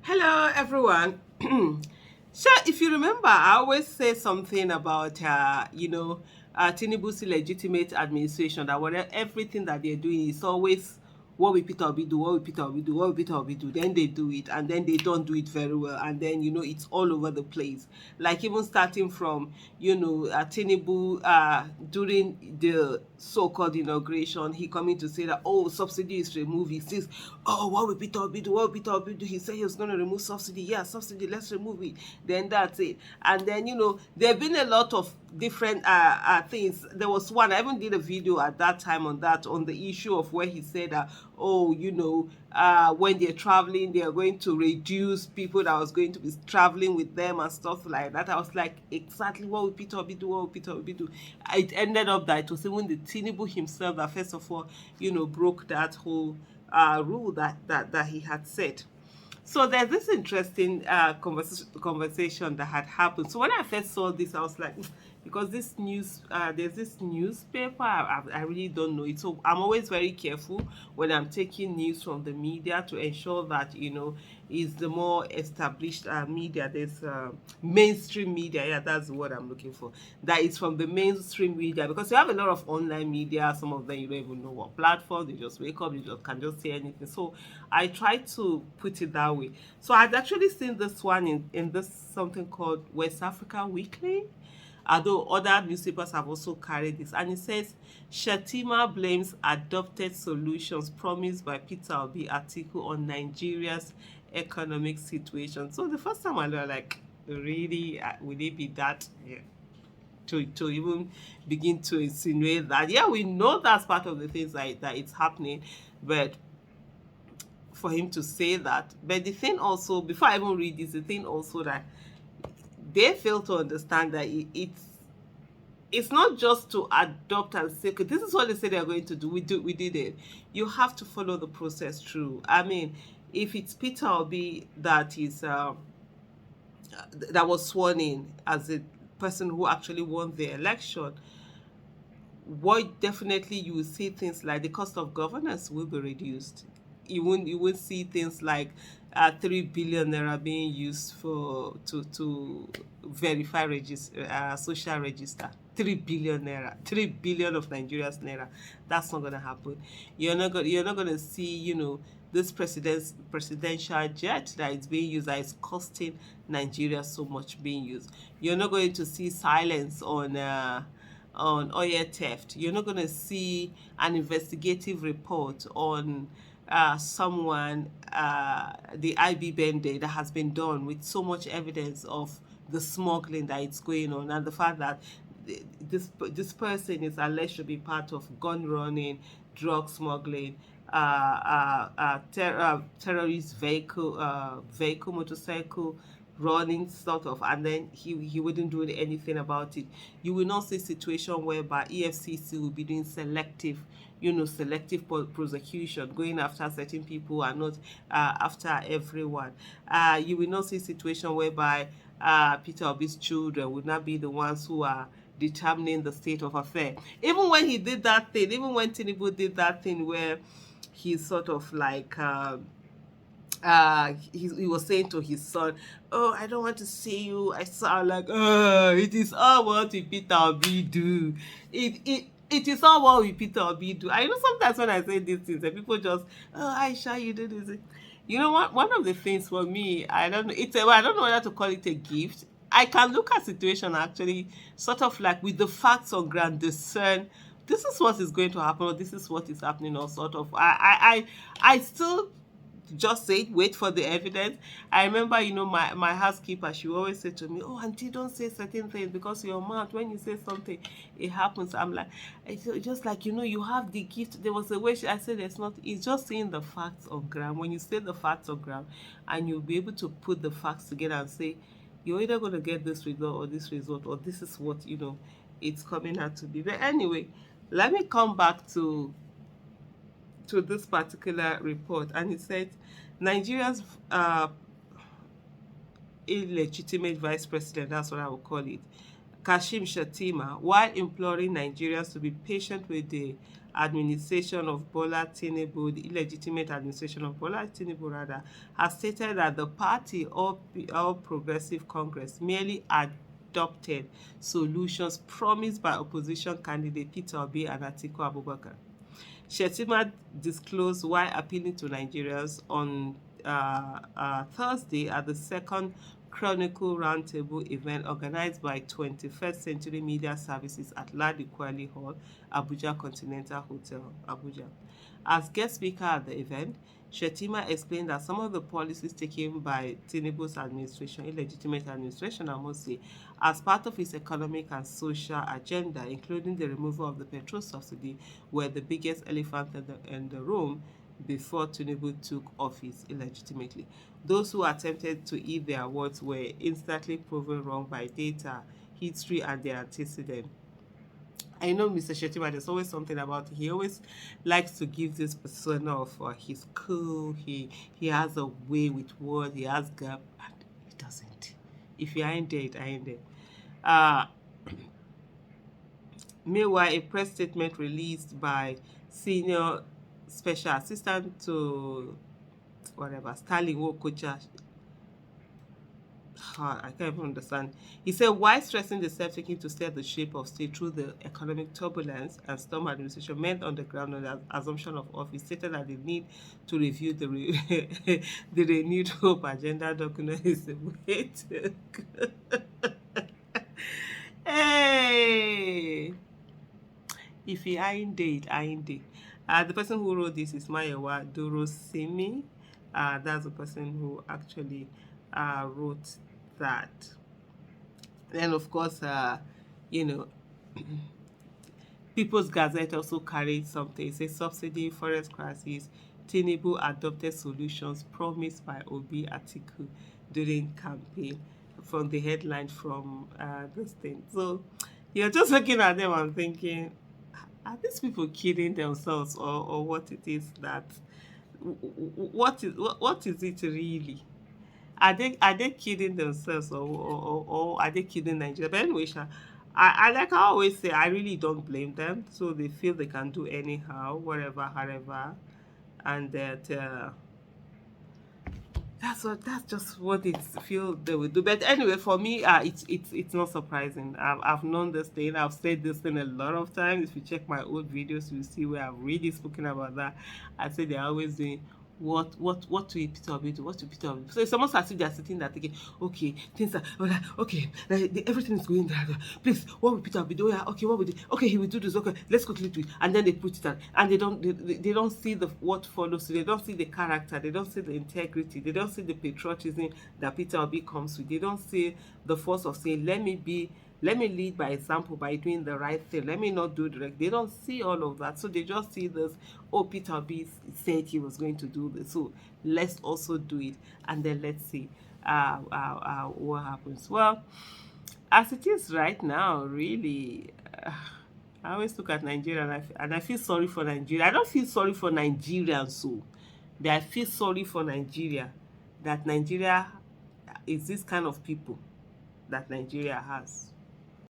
Hello, everyone. So, if you remember, I always say something about, Tinubu's illegitimate administration, that whatever everything that they're doing is always what will Peter Obi do, what will Peter Obi do, what will Peter Obi do. Then they do it, and then they don't do it very well. And then, it's all over the place. Like even starting from, Tinubu during the so-called inauguration, he coming to say that, oh, subsidy is removed. He says, oh, what will Peter Obi do? What will Peter Obi do? He said he was going to remove subsidy. Yeah, subsidy, let's remove it. Then that's it. And then, there have been a lot of different things. There was one, I even did a video at that time on that, on the issue of where he said that, oh, when they're traveling, they are going to reduce people that was going to be traveling with them and stuff like that. I was like, exactly what will Peter Obi do? What will Peter Obi do? It ended up that it was even the Tinubu himself that first of all, broke that whole rule that he had set. So there's this interesting conversation that had happened. So when I first saw this, I was like, because this there's this newspaper, I really don't know it. So I'm always very careful when I'm taking news from the media to ensure that, is the more established media. There's mainstream media. Yeah, that's the word I'm looking for. That is from the mainstream media, because you have a lot of online media. Some of them you don't even know what platform. They just wake up, can just say anything. So I try to put it that way. So I'd actually seen this one in this something called West Africa Weekly, although other newspapers have also carried this. And it says, Shettima blames adopted solutions promised by Peter Obi Atiku on Nigeria's economic situation. So the first time I was like, really, will it be that? Yeah. To even begin to insinuate that, yeah, we know that's part of the things that it's happening, but for him to say that. But the thing also, before I even read this, the thing also that they fail to understand that it's not just to adopt and say, okay, this is what they say they're going to do. We did it. You have to follow the process through. I mean, if it's Peter Obi that was sworn in as a person who actually won the election, what definitely you will see things like the cost of governance will be reduced. You won't see things like 3 billion naira being used for to verify social register. 3 billion naira, 3 billion of Nigeria's naira. That's not gonna happen. You're not gonna see, this presidential jet that is being used, that is costing Nigeria so much being used. You're not going to see silence on oil theft. You're not going to see an investigative report on someone, the IB Bende, that has been done with so much evidence of the smuggling that is going on, and the fact that this person is alleged to be part of gun running, drug smuggling, terrorist vehicle, motorcycle running sort of, and then he wouldn't do anything about it. You will not see situation whereby EFCC will be doing selective prosecution, going after certain people and not after everyone. You will not see situation whereby Peter Obi's children would not be the ones who are determining the state of affair. Even when he did that thing, even when Tinubu did that thing where he's sort of like he was saying to his son, oh, I don't want to see you. I sound like, oh, it is all what we Peter Obi do. It is all what we Peter Obi do. I know sometimes when I say these things, and people just, oh, Aisha, you do this. You know what? One of the things for me, I don't know. I don't know whether to call it a gift. I can look at situation actually, sort of like with the facts on ground, discern this is what is going to happen, or this is what is happening, or sort of. I still just say wait for the evidence. I remember, my housekeeper, she always said to me, oh, auntie, don't say certain things because your mouth, when you say something, it happens. I'm like, it's just like, you have the gift. There was a way I said there's not, it's just saying the facts of ground. When you say the facts of ground, and you'll be able to put the facts together and say, you're either going to get this result or this result, or this is what, it's coming out to be. But anyway, let me come back to this particular report, and it said Nigeria's illegitimate vice president, that's what I would call it, Kashim Shettima, while imploring Nigerians to be patient with the administration of Bola Tinubu, the illegitimate administration of Bola Tinubu rather, has stated that the party, All Progressive Congress, merely adopted solutions promised by opposition candidate Peter Obi and Atiku Abubakar. Shettima disclosed while appealing to Nigerians on Thursday at the second Chronicle Roundtable event organized by 21st Century Media Services at Ladi Kwali Hall, Abuja Continental Hotel, Abuja. As guest speaker at the event, Shettima explained that some of the policies taken by Tinubu's administration, illegitimate administration, I must say, as part of his economic and social agenda, including the removal of the petrol subsidy, were the biggest elephant in the room before Tinubu took office illegitimately. Those who attempted to eat their words were instantly proven wrong by data, history, and their antecedent. I know Mr. Shettima, there's always something about it. He always likes to give this persona of he's cool, he has a way with words, he has gap, and he doesn't. If you ain't there, I ain't there. Uh, Meanwhile, a press statement released by senior special assistant to whatever Sterling Wokocha, I can't even understand. He said, while stressing the steps taken to steer the shape of state through the economic turbulence and storm administration meant on the ground on the assumption of office, stated that the need to review the renewed hope agenda document is the way to go. Hey! If he ain't dead, I ain't dead. The person who wrote this is Mayowa Dorosimi. That's the person who actually wrote that. Then, of course, you know, People's Gazette also carried something. It says subsidy, forest crisis, Tinubu adopted solutions promised by Obi Atiku during campaign, from the headline from this thing. So you're just looking at them and thinking, are these people kidding themselves, or what it is that what is it really? Are they kidding themselves, or are they kidding Nigeria? But anyway, I like I always say, I really don't blame them. So they feel they can do anyhow, whatever, however, and that that's just what they feel they will do. But anyway, for me, it's not surprising. I've known this thing. I've said this thing a lot of times. If you check my old videos, you'll see where I've really spoken about that. I said they're always doing what will Peter Obi do? What will Peter Obi do? So it's almost as if they're sitting there thinking, okay, things are okay, everything is going there. Please, what will Peter Obi do? Yeah, okay, what will he? Okay, he will do this. Okay, let's quickly do it. And then they put it on, and they don't see the what follows. They don't see the character. They don't see the integrity. They don't see the patriotism that Peter Obi comes with. They don't see the force of saying, let me lead by example by doing the right thing. Let me not do direct. They don't see all of that. So they just see this, oh, Peter B said he was going to do this. So let's also do it. And then let's see what happens. Well, as it is right now, really, I always look at Nigeria and I feel sorry for Nigeria. I don't feel sorry for Nigerians, so but I feel sorry for Nigeria, that Nigeria is this kind of people that Nigeria has.